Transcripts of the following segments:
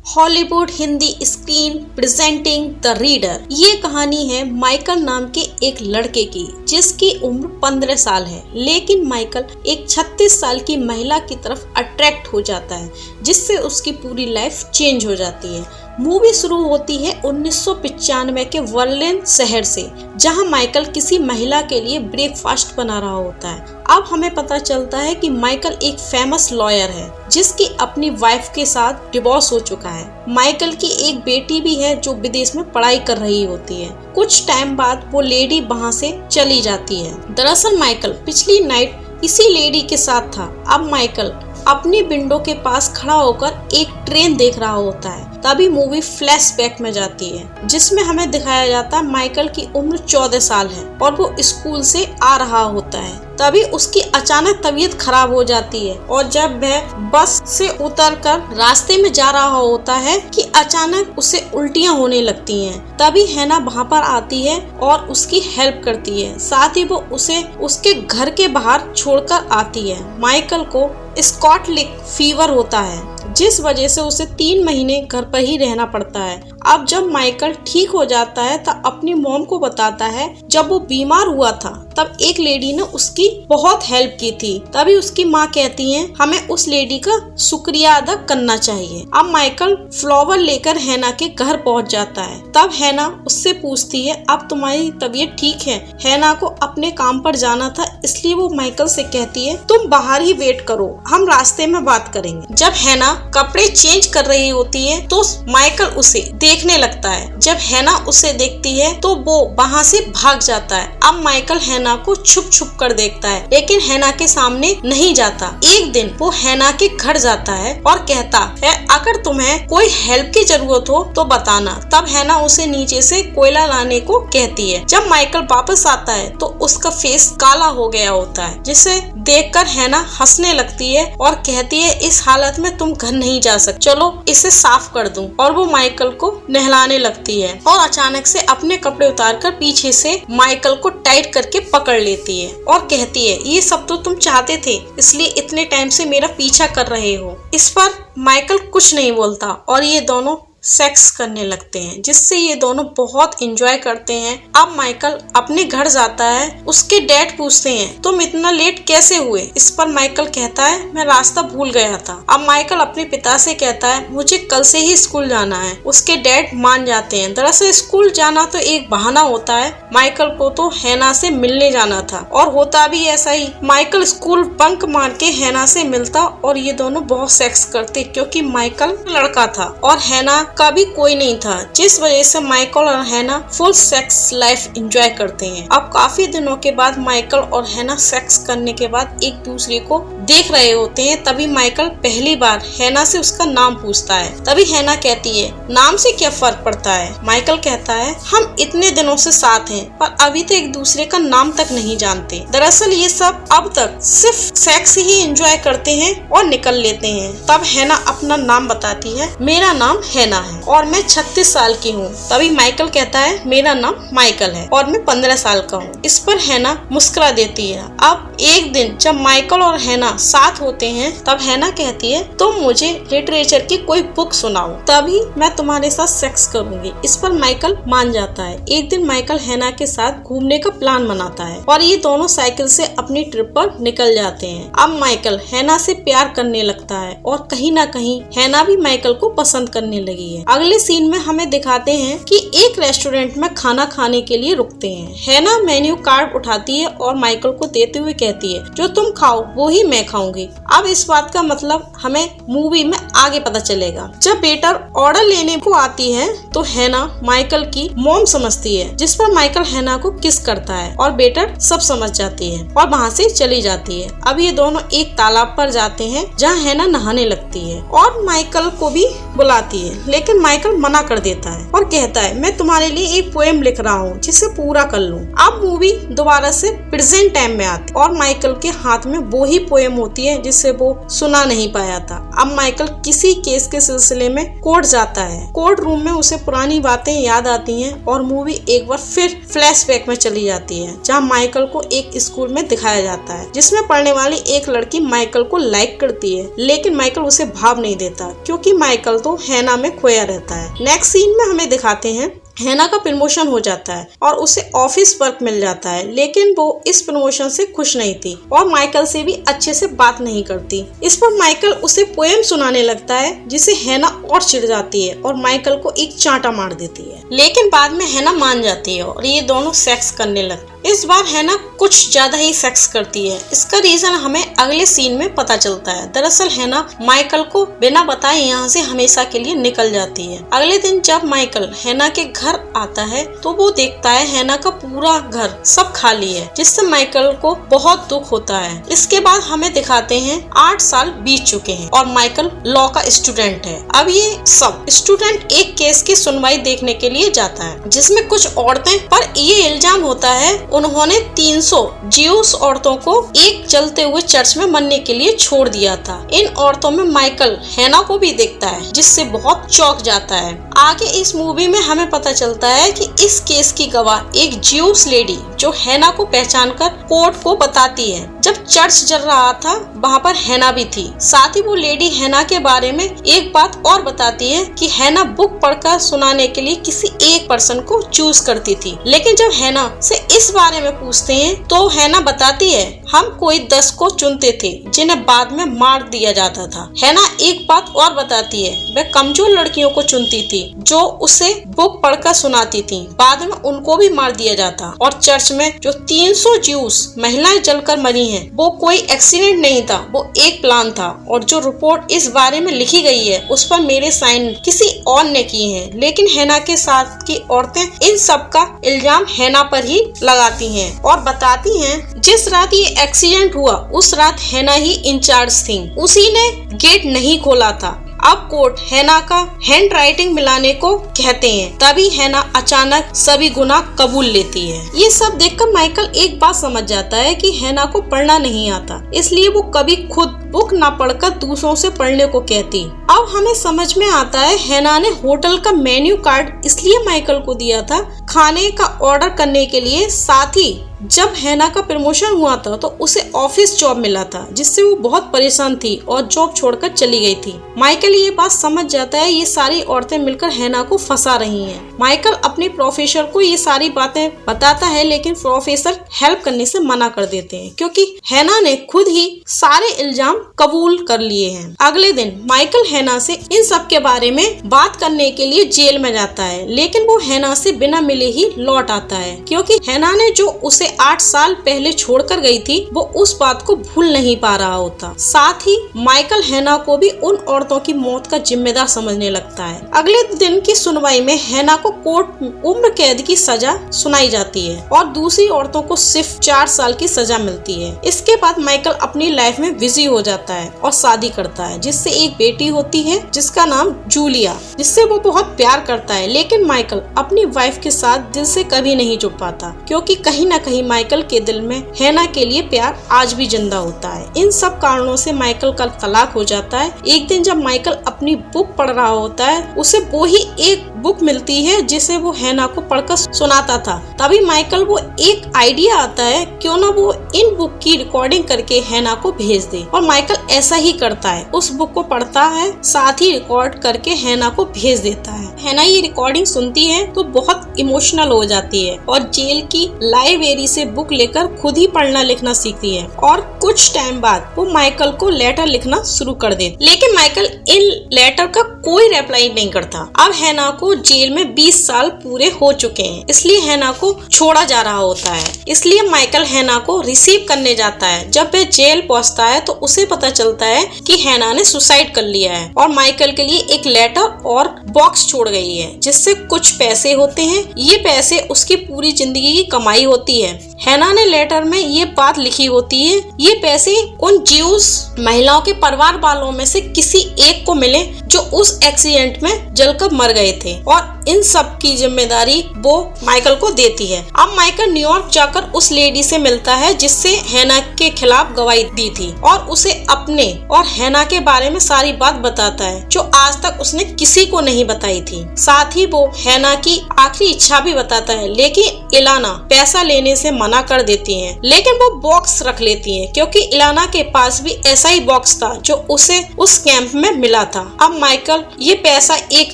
Hollywood Hindi screen presenting the reader. ये कहानी है माइकल नाम के एक लड़के की जिसकी उम्र 15 साल है, लेकिन माइकल एक 36 साल की महिला की तरफ अट्रैक्ट हो जाता है जिससे उसकी पूरी लाइफ चेंज हो जाती है। मूवी शुरू होती है 1995 के वर्लिन शहर से, जहां माइकल किसी महिला के लिए ब्रेकफास्ट बना रहा होता है। अब हमें पता चलता है कि माइकल एक फेमस लॉयर है जिसकी अपनी वाइफ के साथ डिवोर्स हो चुका है। माइकल की एक बेटी भी है जो विदेश में पढ़ाई कर रही होती है। कुछ टाइम बाद वो लेडी वहाँ से चली जाती है। दरअसल माइकल पिछली नाइट इसी लेडी के साथ था। अब माइकल अपनी विंडो के पास खड़ा होकर एक ट्रेन देख रहा होता है। तभी मूवी फ्लैशबैक में जाती है जिसमें हमें दिखाया जाता है माइकल की उम्र 14 साल है और वो स्कूल से आ रहा होता है। तभी उसकी अचानक तबीयत खराब हो जाती है और जब वह बस से उतरकर रास्ते में जा रहा होता है कि अचानक उसे उल्टियां होने लगती हैं। तभी हैना वहाँ पर आती है और उसकी हेल्प करती है। साथ ही वो उसे उसके घर के बाहर छोड़कर आती है। माइकल को स्कॉटलिक फीवर होता है जिस वजह से उसे 3 महीने घर पर ही रहना पड़ता है। अब जब माइकल ठीक हो जाता है तब अपनी मॉम को बताता है जब वो बीमार हुआ था तब एक लेडी ने उसकी बहुत हेल्प की थी। तभी उसकी माँ कहती है हमें उस लेडी का शुक्रिया अदा करना चाहिए। अब माइकल फ्लावर लेकर हैना के घर पहुँच जाता है। तब हैना उससे पूछती है अब तुम्हारी तबीयत ठीक है? हैना को अपने काम पर जाना था इसलिए वो माइकल से कहती है तुम बाहर ही वेट करो, हम रास्ते में बात करेंगे। जब हैना कपड़े चेंज कर रही होती है तो माइकल उसे देखने लगता है। जब हैना उसे देखती है तो वो वहाँ से भाग जाता है। अब माइकल हैना को छुप छुप कर देखता है लेकिन हैना के सामने नहीं जाता। एक दिन वो हैना के घर जाता है और कहता है अगर तुम्हें कोई हेल्प की जरूरत हो तो बताना। तब हैना उसे नीचे से कोयला लाने को कहती है। जब माइकल वापस आता है तो उसका फेस काला हो गया होता है जिसे देखकर हैना हंसने लगती है और कहती है इस हालत में तुम घर नहीं जा सकते, चलो इसे साफ कर दूं। और वो माइकल को नहलाने लगती है और अचानक से अपने कपड़े उतारकर पीछे से माइकल को टाइट करके पकड़ लेती है और कहती है ये सब तो तुम चाहते थे इसलिए इतने टाइम से मेरा पीछा कर रहे हो। इस पर माइकल कुछ नहीं बोलता और ये दोनों सेक्स करने लगते हैं जिससे ये दोनों बहुत एंजॉय करते हैं। अब माइकल अपने घर जाता है। उसके डैड पूछते हैं तुम इतना लेट कैसे हुए? इस पर माइकल कहता है मैं रास्ता भूल गया था। अब माइकल अपने पिता से कहता है मुझे कल से ही स्कूल जाना है। उसके डैड मान जाते हैं। दरअसल स्कूल जाना तो एक बहाना होता है, माइकल को तो हैना से मिलने जाना था और होता भी ऐसा ही। माइकल स्कूल बंक मार के हैना से मिलता और ये दोनों बहुत सेक्स करते क्योंकि माइकल लड़का था और हैना का भी कोई नहीं था, जिस वजह से माइकल और हैना फुल सेक्स लाइफ एंजॉय करते हैं। अब काफी दिनों के बाद माइकल और हैना सेक्स करने के बाद एक दूसरे को देख रहे होते हैं। तभी माइकल पहली बार हैना से उसका नाम पूछता है। तभी हैना कहती है नाम से क्या फर्क पड़ता है? माइकल कहता है हम इतने दिनों से साथ हैं पर अभी तक एक दूसरे का नाम तक नहीं जानते। दरअसल ये सब अब तक सिर्फ सेक्स ही एंजॉय करते हैं और निकल लेते हैं। तब हैना अपना नाम बताती है मेरा नाम हैना है और मैं 36 साल की हूँ। तभी माइकल कहता है मेरा नाम माइकल है और मैं 15 साल का हूँ। इस पर हैना मुस्कुरा देती है। अब एक दिन जब माइकल और हैना साथ होते हैं तब हैना कहती है तुम मुझे लिटरेचर की कोई बुक सुनाओ तभी मैं तुम्हारे साथ सेक्स करूंगी। इस पर माइकल मान जाता है। एक दिन माइकल हैना के साथ घूमने का प्लान बनाता है और ये दोनों साइकिल से अपनी ट्रिप पर निकल जाते हैं। अब माइकल हैना से प्यार करने लगता है और कहीं ना कहीं हैना भी माइकल को पसंद करने लगी है। अगले सीन में हमें दिखाते हैं कि एक रेस्टोरेंट में खाना खाने के लिए रुकते हैं। हैना मेन्यू कार्ड उठाती है और माइकल को देते हुए कहती है जो तुम खाओ वो ही मैं खाऊंगी। अब इस बात का मतलब हमें मूवी में आगे पता चलेगा। जब वेटर ऑर्डर लेने को आती है तो हैना माइकल की मॉम समझती है, जिस पर माइकल हैना को किस करता है और वेटर सब समझ जाती है और वहाँ से चली जाती है। अब ये दोनों एक तालाब पर जाते हैं जहाँ हैना नहाने लगती है और माइकल को भी बुलाती है, लेकिन माइकल मना कर देता है और कहता है मैं तुम्हारे लिए एक पोएम लिख रहा हूँ जिसे पूरा कर लूँ। अब मूवी दोबारा से प्रेजेंट टाइम में आती और माइकल के हाथ में वो ही पोएम होती है जिसे वो सुना नहीं पाया था। अब माइकल किसी केस के सिलसिले में कोर्ट जाता है। कोर्ट रूम में उसे पुरानी बातें याद आती हैं और मूवी एक बार फिर फ्लैशबैक में चली जाती है जहाँ माइकल को एक स्कूल में दिखाया जाता है जिसमें पढ़ने वाली एक लड़की माइकल को लाइक करती है, लेकिन माइकल उसे भाव नहीं देता क्योंकि माइकल तो तो हैना में खोया रहता है। नेक्स्ट सीन में हमें दिखाते हैं हैना का प्रमोशन हो जाता है और उसे ऑफिस वर्क मिल जाता है, लेकिन वो इस प्रमोशन से खुश नहीं थी और माइकल से भी अच्छे से बात नहीं करती। इस पर माइकल उसे पोएम सुनाने लगता है, जिसे हैना और चिढ़ जाती है और माइकल को एक चांटा मार देती है। लेकिन बाद में हैना मान जाती है और ये दोनों सेक्स करने लगते। इस बार हैना कुछ ज्यादा ही सेक्स करती है। इसका रीजन हमें अगले सीन में पता चलता है। दरअसल हैना माइकल को बिना बताए यहाँ से हमेशा के लिए निकल जाती है। अगले दिन जब माइकल हैना के घर आता है तो वो देखता है हैना का पूरा घर सब खाली है, जिससे माइकल को बहुत दुख होता है। इसके बाद हमें दिखाते हैं 8 साल बीत चुके हैं और माइकल लॉ का स्टूडेंट है। अब ये सब स्टूडेंट एक केस की सुनवाई देखने के लिए जाता है, जिसमें कुछ औरतें पर ये इल्जाम होता है उन्होंने 300 ज्यूस औरतों को एक जलते हुए चर्च में मरने के लिए छोड़ दिया था। इन औरतों में माइकल हैना को भी देखता है, जिससे बहुत चौंक जाता है। आगे इस मूवी में हमें पता चलता है कि इस केस की गवाह एक ज्यूस लेडी जो हैना को पहचानकर कोर्ट को बताती है। जब चर्च जल रहा था वहाँ पर हैना भी थी। साथ ही वो लेडी हैना के बारे में एक बात और बताती है कि हैना बुक पढ़कर सुनाने के लिए किसी एक पर्सन को चूज करती थी। लेकिन जब हैना से इस बारे में पूछते हैं तो हैना बताती है हम कोई 10 को चुनते थे जिन्हें बाद में मार दिया जाता था। हैना एक बात और बताती है, वह कमजोर लड़कियों को चुनती थी जो उसे बुक पढ़कर सुनाती थी, बाद में उनको भी मार दिया जाता। और चर्च में जो 300 ज्यूस महिलाएं जलकर मरी हैं, वो कोई एक्सीडेंट नहीं था, वो एक प्लान था। और जो रिपोर्ट इस बारे में लिखी गई है उस पर मेरे साइन किसी और ने किए हैं। लेकिन हैना के साथ की औरतें इन सब का इल्जाम हैना पर ही लगाती हैं और बताती हैं जिस रात ये एक्सीडेंट हुआ उस रात हैना ही इंचार्ज थी, उसी ने गेट नहीं खोला था। अब कोर्ट हैना का हैंड राइटिंग मिलाने को कहते हैं। तभी हैना अचानक सभी गुनाह कबूल लेती है। ये सब देखकर माइकल एक बात समझ जाता है कि हैना को पढ़ना नहीं आता, इसलिए वो कभी खुद बुक ना पढ़कर दूसरों से पढ़ने को कहती। अब हमें समझ में आता है हैना ने होटल का मेन्यू कार्ड इसलिए माइकल को दिया था खाने का ऑर्डर करने के लिए। साथ ही जब हैना का प्रमोशन हुआ था तो उसे ऑफिस जॉब मिला था, जिससे वो बहुत परेशान थी और जॉब छोड़कर चली गई थी। माइकल ये बात समझ जाता है ये सारी औरतें मिलकर हैना को फंसा रही हैं। माइकल अपने प्रोफेसर को ये सारी बातें बताता है, लेकिन प्रोफेसर हेल्प करने से मना कर देते हैं क्योंकि हैना ने खुद ही सारे इल्जाम कबूल कर लिए हैं। अगले दिन माइकल हैना से इन सब के बारे में बात करने के लिए जेल में जाता है, लेकिन वो हैना से बिना मिले ही लौट आता है क्योंकि हैना ने जो उसे 8 साल पहले छोड़कर गई थी वो उस बात को भूल नहीं पा रहा होता। साथ ही माइकल हैना को भी उन औरतों की मौत का जिम्मेदार समझने लगता है। अगले दिन की सुनवाई में हैना को कोर्ट उम्र कैद की सजा सुनाई जाती है और दूसरी औरतों को सिर्फ 4 साल की सजा मिलती है। इसके बाद माइकल अपनी लाइफ में बिजी हो जाता है और शादी करता है, जिससे एक बेटी होती है जिसका नाम जूलिया, जिससे वो बहुत प्यार करता है। लेकिन माइकल अपनी वाइफ के साथ दिल से कभी नहीं जुड़ पाता क्योंकि कहीं न कहीं माइकल के दिल में हैना के लिए प्यार आज भी जिंदा होता है। इन सब कारणों से माइकल का तलाक हो जाता है। एक दिन जब माइकल अपनी बुक पढ़ रहा होता है उसे वो ही एक बुक मिलती है जिसे वो हैना को पढ़कर सुनाता था। तभी माइकल वो एक आइडिया आता है क्यों ना वो इन बुक की रिकॉर्डिंग करके हैना को भेज दे, और माइकल ऐसा ही करता है। उस बुक को पढ़ता है, साथ ही रिकॉर्ड करके हैना को भेज देता है। हैना ये रिकॉर्डिंग सुनती है तो बहुत इमोशनल हो जाती है और जेल की लाइब्रेरी से बुक लेकर खुद ही पढ़ना लिखना सीखती है और कुछ टाइम बाद वो माइकल को लेटर लिखना शुरू कर देती। लेकिन माइकल इन लेटर का कोई रिप्लाई नहीं करता। अब हैना को जेल में 20 साल पूरे हो चुके हैं, इसलिए हैना को छोड़ा जा रहा होता है। इसलिए माइकल हैना को रिसीव करने जाता है। जब वह जेल पहुंचता है तो उसे पता चलता है कि हैना ने सुसाइड कर लिया है और माइकल के लिए एक लेटर और बॉक्स छोड़ गई है जिससे कुछ पैसे होते हैं। ये पैसे उसकी पूरी जिंदगी की कमाई होती है। हैना ने लेटर में ये बात लिखी होती है ये पैसे उन ज्यूस महिलाओं के परिवार वालों में से किसी एक को मिले जो उस एक्सीडेंट में जलकर मर गए थे, और इन सब की जिम्मेदारी वो माइकल को देती है। अब माइकल न्यूयॉर्क जाकर उस लेडी से मिलता है जिससे हैना के खिलाफ गवाही दी थी और उसे अपने और हैना के बारे में सारी बात बताता है जो आज तक उसने किसी को नहीं बताई थी। साथ ही वो हैना की आखिरी इच्छा भी बताता है, लेकिन इलाना पैसा लेने से मना कर देती है। लेकिन वो बॉक्स रख लेती है क्योंकि इलाना के पास भी ऐसा ही बॉक्स था जो उसे उस कैंप में मिला था। अब माइकल ये पैसा एक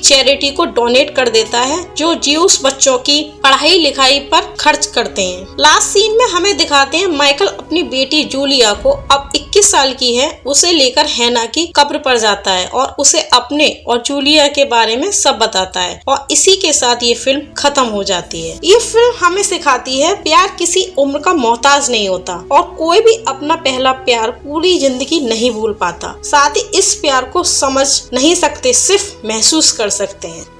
चैरिटी को डोनेट कर देता है जो ज्यूस बच्चों की पढ़ाई लिखाई पर खर्च करते हैं। लास्ट सीन में हमें दिखाते हैं माइकल अपनी बेटी जूलिया को, अब 21 साल की है, उसे लेकर हैना की कब्र पर जाता है और उसे अपने और जूलिया के बारे में सब बताता है और इसी के साथ ये फिल्म खत्म हो जाती है। ये फिल्म हमें सिखाती है प्यार किसी उम्र का मोहताज नहीं होता और कोई भी अपना पहला प्यार पूरी जिंदगी नहीं भूल पाता। साथ ही इस प्यार को समझ नहीं सकते, सिर्फ महसूस कर सकते हैं।